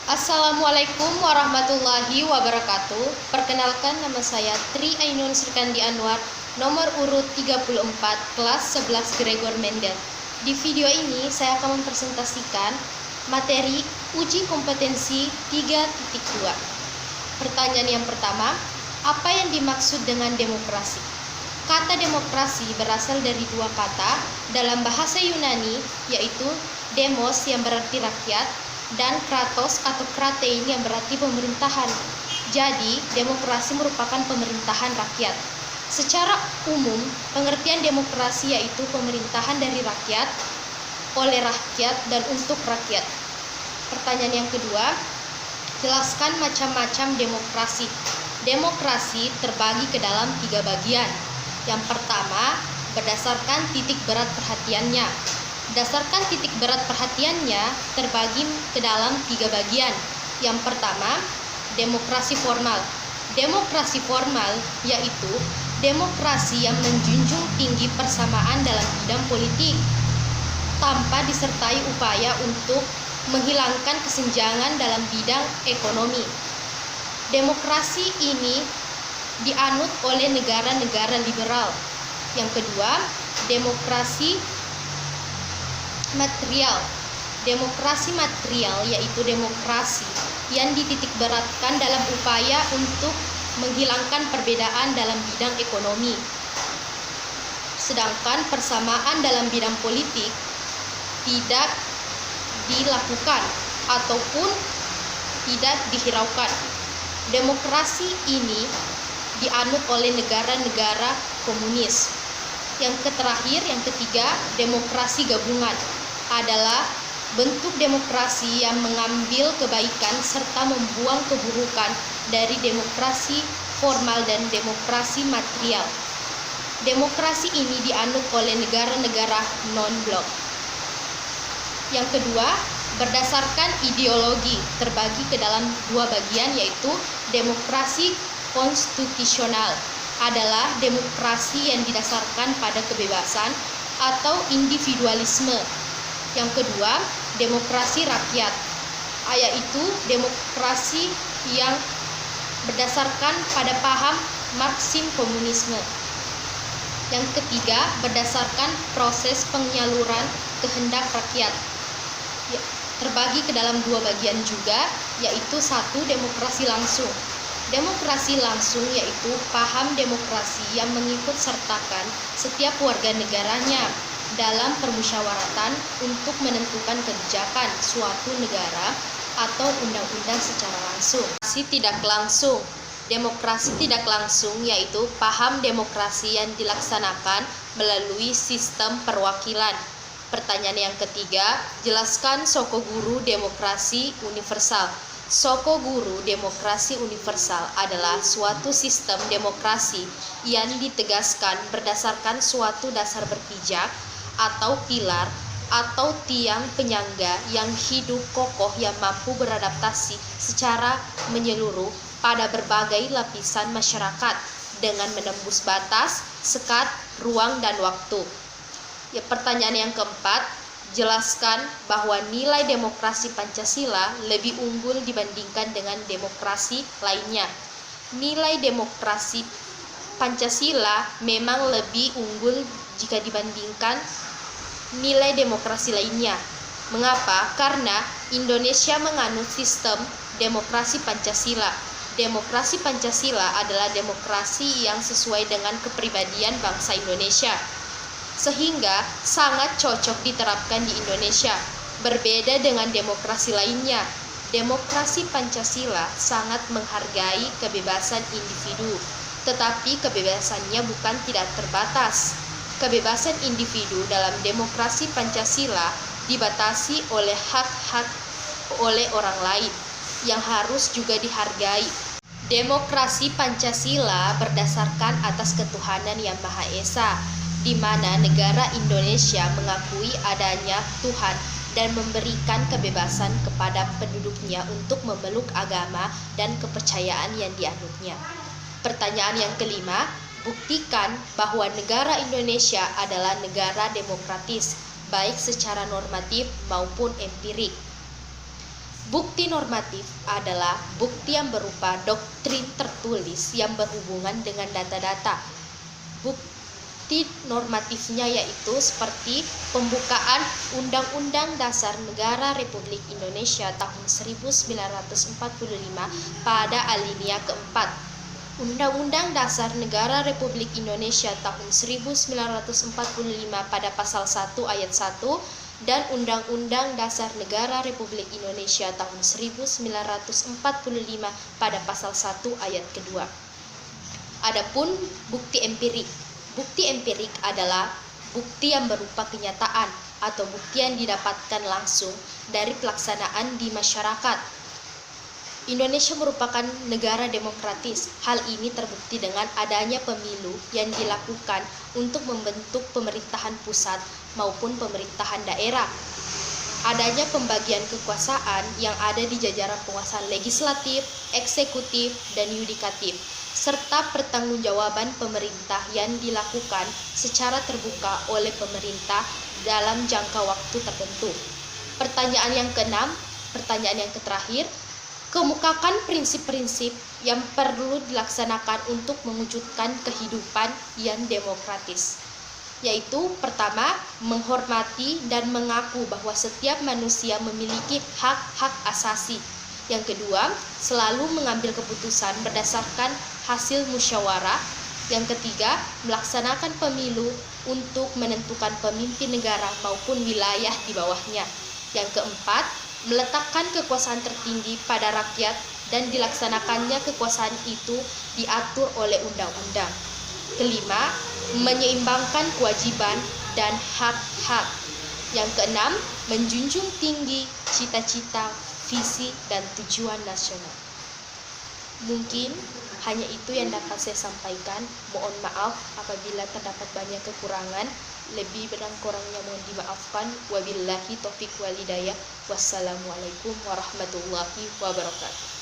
Assalamualaikum warahmatullahi wabarakatuh. Perkenalkan, nama saya Tri Ainun Srikandi Anwar, nomor urut 34, kelas 11 Gregor Mendel. Di video ini saya akan mempresentasikan materi uji kompetensi 3.2. Pertanyaan yang pertama, apa yang dimaksud dengan demokrasi? Kata demokrasi berasal dari dua kata dalam bahasa Yunani, yaitu demos yang berarti rakyat dan kratos atau kratein yang berarti pemerintahan. Jadi, demokrasi merupakan pemerintahan rakyat. Secara umum, pengertian demokrasi yaitu pemerintahan dari rakyat, oleh rakyat, dan untuk rakyat. Pertanyaan yang kedua, jelaskan macam-macam demokrasi. Demokrasi terbagi ke dalam 3 bagian. Yang pertama, berdasarkan titik berat perhatiannya. Berdasarkan titik berat perhatiannya terbagi ke dalam 3 bagian. Yang pertama, demokrasi formal. Demokrasi formal yaitu demokrasi yang menjunjung tinggi persamaan dalam bidang politik tanpa disertai upaya untuk menghilangkan kesenjangan dalam bidang ekonomi. Demokrasi ini dianut oleh negara-negara liberal. Yang kedua, demokrasi material. Demokrasi material yaitu demokrasi yang dititikberatkan dalam upaya untuk menghilangkan perbedaan dalam bidang ekonomi. Sedangkan persamaan dalam bidang politik tidak dilakukan ataupun tidak dihiraukan. Demokrasi ini dianut oleh negara-negara komunis. Yang terakhir, yang ketiga, demokrasi gabungan adalah bentuk demokrasi yang mengambil kebaikan serta membuang keburukan dari demokrasi formal dan demokrasi material. Demokrasi ini dianut oleh negara-negara non-blok. Yang kedua, berdasarkan ideologi terbagi ke dalam 2 bagian, yaitu demokrasi konstitusional adalah demokrasi yang didasarkan pada kebebasan atau individualisme. Yang kedua, demokrasi rakyat, yaitu demokrasi yang berdasarkan pada paham Marxisme komunisme. Yang ketiga, berdasarkan proses penyaluran kehendak rakyat, terbagi ke dalam 2 bagian juga, yaitu 1, demokrasi langsung. Demokrasi langsung yaitu paham demokrasi yang mengikut sertakan setiap warga negaranya dalam permusyawaratan untuk menentukan kebijakan suatu negara atau undang-undang secara langsung. Demokrasi tidak langsung yaitu paham demokrasi yang dilaksanakan melalui sistem perwakilan. Pertanyaan yang ketiga, jelaskan Sokoguru demokrasi universal. Sokoguru demokrasi universal adalah suatu sistem demokrasi yang ditegaskan berdasarkan suatu dasar berpijak atau pilar atau tiang penyangga yang hidup kokoh yang mampu beradaptasi secara menyeluruh pada berbagai lapisan masyarakat dengan menembus batas, sekat, ruang, dan waktu. Pertanyaan yang keempat, jelaskan bahwa nilai demokrasi Pancasila lebih unggul dibandingkan dengan demokrasi lainnya. Nilai demokrasi Pancasila memang lebih unggul jika dibandingkan nilai demokrasi lainnya. Mengapa? Karena Indonesia menganut sistem demokrasi Pancasila. Demokrasi Pancasila adalah demokrasi yang sesuai dengan kepribadian bangsa Indonesia, sehingga sangat cocok diterapkan di Indonesia. Berbeda dengan demokrasi lainnya, demokrasi Pancasila sangat menghargai kebebasan individu, tetapi kebebasannya bukan tidak terbatas. Kebebasan individu dalam demokrasi Pancasila dibatasi oleh hak-hak oleh orang lain yang harus juga dihargai. Demokrasi Pancasila berdasarkan atas ketuhanan yang Maha Esa, di mana negara Indonesia mengakui adanya Tuhan dan memberikan kebebasan kepada penduduknya untuk memeluk agama dan kepercayaan yang dianutnya. Pertanyaan yang kelima, buktikan bahwa negara Indonesia adalah negara demokratis, baik secara normatif maupun empirik. Bukti normatif adalah bukti yang berupa doktrin tertulis yang berhubungan dengan data-data. Bukti normatifnya yaitu seperti pembukaan Undang-Undang Dasar Negara Republik Indonesia tahun 1945 pada alinea keempat, Undang-Undang Dasar Negara Republik Indonesia tahun 1945 pada pasal 1 ayat 1, dan Undang-Undang Dasar Negara Republik Indonesia tahun 1945 pada pasal 1 ayat kedua. Adapun bukti empirik. Bukti empirik adalah bukti yang berupa kenyataan atau bukti yang didapatkan langsung dari pelaksanaan di masyarakat. Indonesia merupakan negara demokratis. Hal ini terbukti dengan adanya pemilu yang dilakukan untuk membentuk pemerintahan pusat maupun pemerintahan daerah. Adanya pembagian kekuasaan yang ada di jajaran penguasaan legislatif, eksekutif, dan yudikatif, serta pertanggungjawaban pemerintah yang dilakukan secara terbuka oleh pemerintah dalam jangka waktu tertentu. Pertanyaan yang terakhir, kemukakan prinsip-prinsip yang perlu dilaksanakan untuk mewujudkan kehidupan yang demokratis, yaitu pertama, menghormati dan mengaku bahwa setiap manusia memiliki hak-hak asasi. Yang kedua, selalu mengambil keputusan berdasarkan hasil musyawarah. Yang ketiga, melaksanakan pemilu untuk menentukan pemimpin negara maupun wilayah di bawahnya. Yang keempat, meletakkan kekuasaan tertinggi pada rakyat dan dilaksanakannya kekuasaan itu diatur oleh undang-undang. Kelima, menyeimbangkan kewajiban dan hak-hak. Yang keenam, menjunjung tinggi cita-cita, visi, dan tujuan nasional. Mungkin hanya itu yang dapat saya sampaikan. Mohon maaf apabila terdapat banyak kekurangan. Lebih dan kurangnya mohon dimaafkan. Wabillahi taufiq wal hidayah. Wassalamualaikum warahmatullahi wabarakatuh.